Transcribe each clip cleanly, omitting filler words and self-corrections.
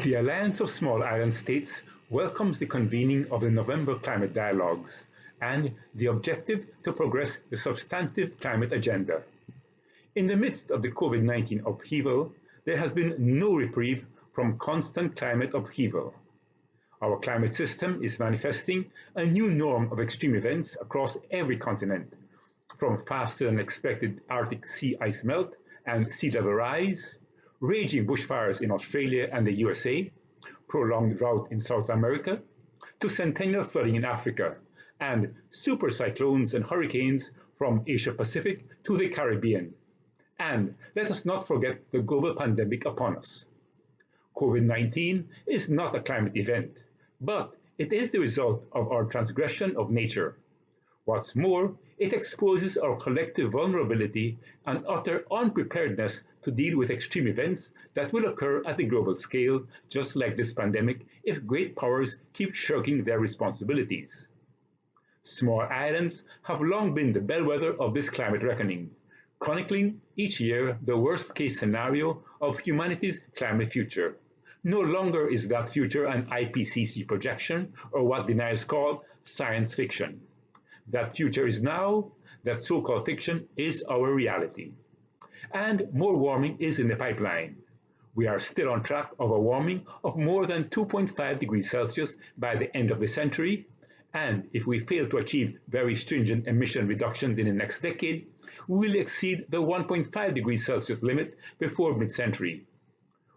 The Alliance of Small Island States welcomes the convening of the November Climate Dialogues and the objective to progress the substantive climate agenda. In the midst of the COVID-19 upheaval, there has been no reprieve from constant climate upheaval. Our climate system is manifesting a new norm of extreme events across every continent, from faster than expected Arctic sea ice melt and sea level rise, raging bushfires in Australia and the USA, prolonged drought in South America, to centennial flooding in Africa, and super cyclones and hurricanes from Asia Pacific to the Caribbean. And let us not forget the global pandemic upon us. COVID-19 is not a climate event, but it is the result of our transgression of nature. What's more, it exposes our collective vulnerability and utter unpreparedness to deal with extreme events that will occur at the global scale, just like this pandemic, if great powers keep shirking their responsibilities. Small islands have long been the bellwether of this climate reckoning, chronicling each year the worst-case scenario of humanity's climate future. No longer is that future an IPCC projection or what deniers call science fiction. That future is now, that so-called fiction is our reality. And more warming is in the pipeline. We are still on track of a warming of more than 2.5 degrees Celsius by the end of the century, and if we fail to achieve very stringent emission reductions in the next decade, we will exceed the 1.5 degrees Celsius limit before mid-century.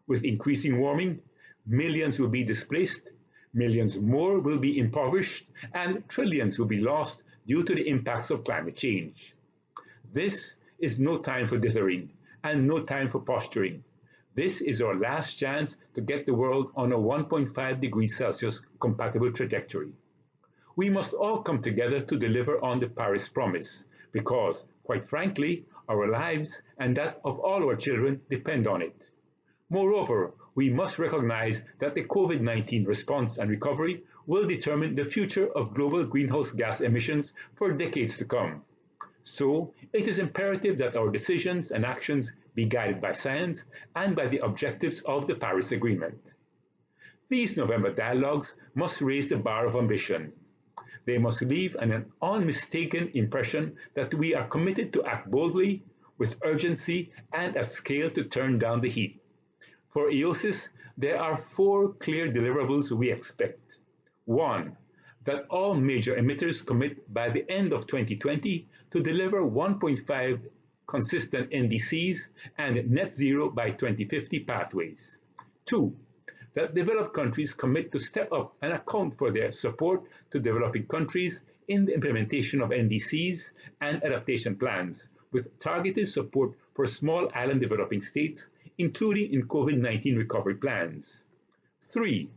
With increasing warming, millions will be displaced, millions more will be impoverished, and trillions will be lost due to the impacts of climate change. This is no time for dithering and no time for posturing. This is our last chance to get the world on a 1.5 degrees Celsius compatible trajectory. We must all come together to deliver on the Paris promise because, quite frankly, our lives and that of all our children depend on it. Moreover, we must recognize that the COVID-19 response and recovery will determine the future of global greenhouse gas emissions for decades to come. So, it is imperative that our decisions and actions be guided by science and by the objectives of the Paris Agreement. These November dialogues must raise the bar of ambition. They must leave an unmistaken impression that we are committed to act boldly, with urgency, and at scale to turn down the heat. For AOSIS, there are 4 clear deliverables we expect. 1. That all major emitters commit by the end of 2020 to deliver 1.5 consistent NDCs and net zero by 2050 pathways. 2. That developed countries commit to step up and account for their support to developing countries in the implementation of NDCs and adaptation plans, with targeted support for small island developing states, including in COVID-19 recovery plans. 3.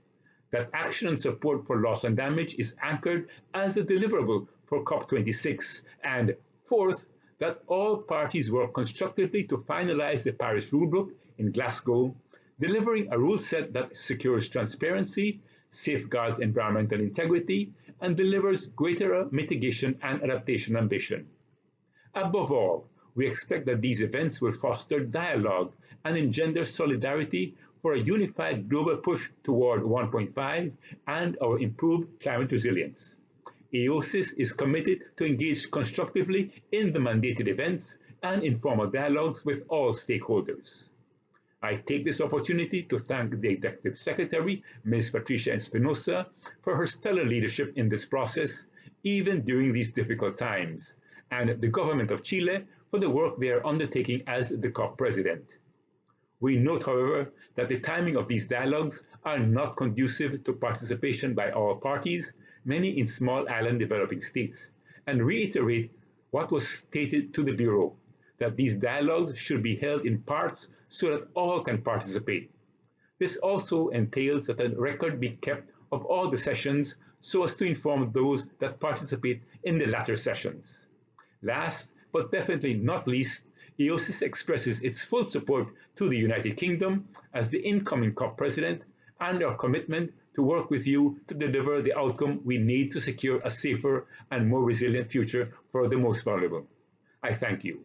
That action and support for loss and damage is anchored as a deliverable for COP26. And 4th, that all parties work constructively to finalize the Paris Rulebook in Glasgow, delivering a rule set that secures transparency, safeguards environmental integrity, and delivers greater mitigation and adaptation ambition. Above all, we expect that these events will foster dialogue and engender solidarity for a unified global push toward 1.5 and our improved climate resilience. AOSIS is committed to engage constructively in the mandated events and informal dialogues with all stakeholders. I take this opportunity to thank the Executive Secretary, Ms. Patricia Espinosa, for her stellar leadership in this process, even during these difficult times, and the Government of Chile for the work they are undertaking as the COP President. We note, however, that the timing of these dialogues are not conducive to participation by all parties, many in small island developing states, and reiterate what was stated to the Bureau, that these dialogues should be held in parts so that all can participate. This also entails that a record be kept of all the sessions so as to inform those that participate in the latter sessions. Last, but definitely not least, AOSIS expresses its full support to the United Kingdom as the incoming COP President and our commitment to work with you to deliver the outcome we need to secure a safer and more resilient future for the most vulnerable. I thank you.